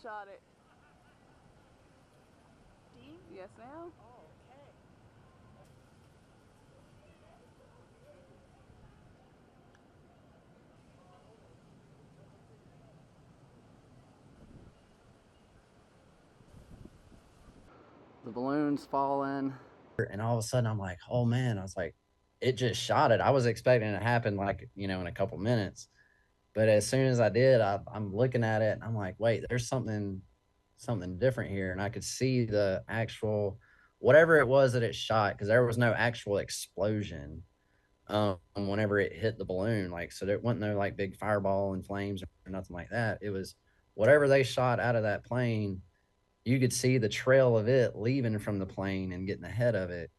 shot it. Dean? Yes, ma'am. Oh, okay. The balloon's falling. And all of a sudden I'm like, oh man, I was like, it just shot it. I was expecting it to happen like, in a couple minutes. But as soon as I did, I'm looking at it and I'm like, wait, there's something different here. And I could see the actual, whatever it was that it shot, because there was no actual explosion whenever it hit the balloon. Like, so there wasn't no like big fireball and flames or nothing like that. It was whatever they shot out of that plane. You could see the trail of it leaving from the plane and getting ahead of it.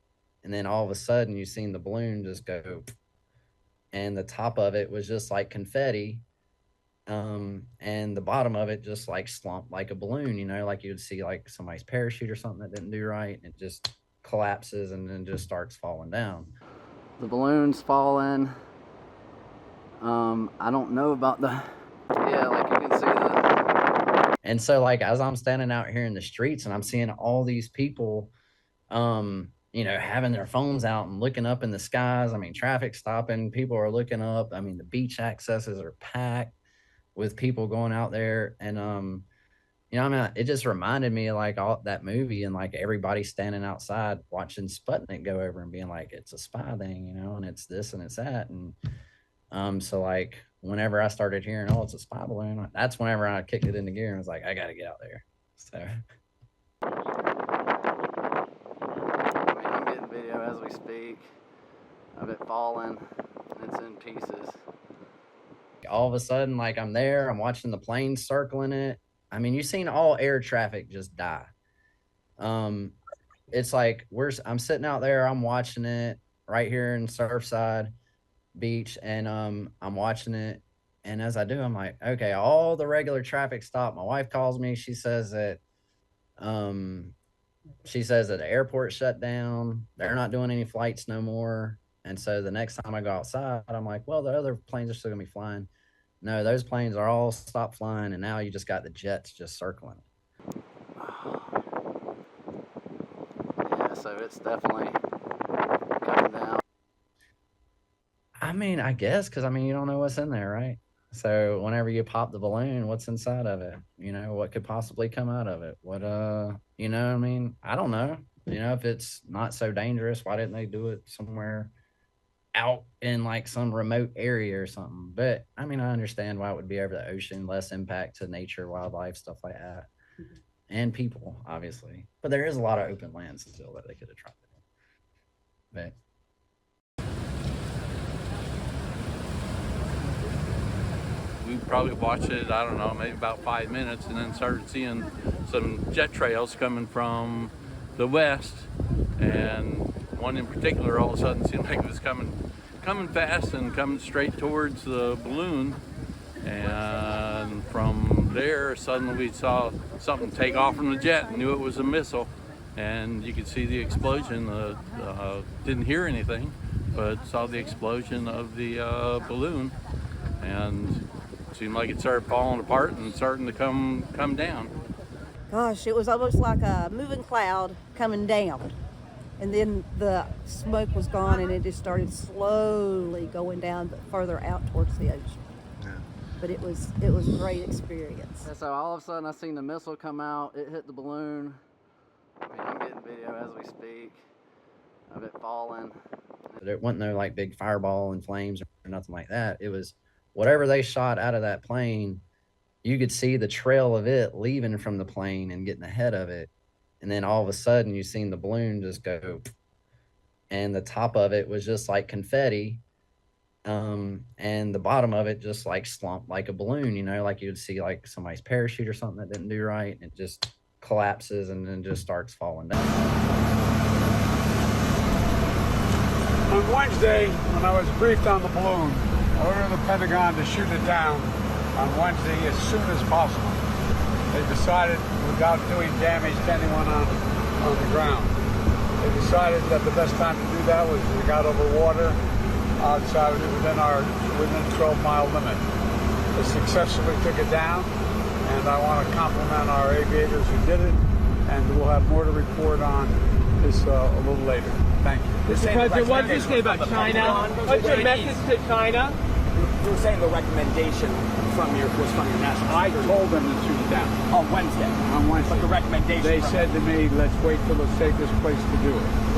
And then all of a sudden you seen the balloon just go, and the top of it was just like confetti. And the bottom of it just like slumped like a balloon, like you would see like somebody's parachute or something that didn't do right. And it just collapses and then just starts falling down. The balloon's falling. I don't know about the, yeah, like you can see the. And so like, as I'm standing out here in the streets and I'm seeing all these people, having their phones out and looking up in the skies. I mean, traffic stopping, people are looking up. I mean, the beach accesses are packed with people going out there. And, it just reminded me of like all that movie and like everybody standing outside watching Sputnik go over and being like, it's a spy thing, and it's this and it's that. And so like whenever I started hearing, oh, it's a spy balloon, that's whenever I kicked it into gear and was like, I got to get out there. So. I'm getting video as we speak of it falling and it's in pieces. All of a sudden, like I'm there, I'm watching the planes circling it. I mean, you've seen all air traffic just die. It's like I'm sitting out there, I'm watching it right here in Surfside Beach, and I'm watching it. And as I do, I'm like, okay, all the regular traffic stopped. My wife calls me. She says that the airport shut down. They're not doing any flights no more. And so the next time I go outside, I'm like, well, the other planes are still gonna be flying. No, those planes are all stopped flying, and now you just got the jets just circling. Yeah, so it's definitely coming down. I mean, I guess, because you don't know what's in there, right? So whenever you pop the balloon, what's inside of it? What could possibly come out of it? What, I don't know. If it's not so dangerous, why didn't they do it somewhere out in like some remote area or something? But I understand why it would be over the ocean, less impact to nature, wildlife, stuff like that, and people, obviously. But there is a lot of open land still that they could have tried to do. But we probably watched it, I don't know, maybe about 5 minutes, and then started seeing some jet trails coming from the west, and one in particular all of a sudden seemed like it was coming fast and coming straight towards the balloon. And from there, suddenly we saw something take off from the jet and knew it was a missile. And you could see the explosion. Didn't hear anything, but saw the explosion of the balloon. And it seemed like it started falling apart and starting to come down. Gosh, it was almost like a moving cloud coming down. And then the smoke was gone and it just started slowly going down, but further out towards the ocean. Yeah. But it was a great experience. Yeah, so all of a sudden I seen the missile come out, it hit the balloon. I'm getting video as we speak of it falling. There wasn't no like big fireball and flames or nothing like that. It was whatever they shot out of that plane. You could see the trail of it leaving from the plane and getting ahead of it. And then all of a sudden you seen the balloon just go, and the top of it was just like confetti. And the bottom of it just like slumped like a balloon, like you would see like somebody's parachute or something that didn't do right. And it just collapses and then just starts falling down. On Wednesday, when I was briefed on the balloon, I ordered the Pentagon to shoot it down on Wednesday as soon as possible. They decided, without doing damage to anyone on the ground, they decided that the best time to do that was we got over water outside within 12-mile limit. They successfully took it down, and and I want to compliment our aviators who did it, and we'll have more to report on this a little later. Thank you. Mr. President, what did you say about China? What's your message to China? You were saying the recommendation was from your national I security. told them to shoot it down On Wednesday. on Wednesday. But the recommendation They from said to me, let's wait till the safest place to do it.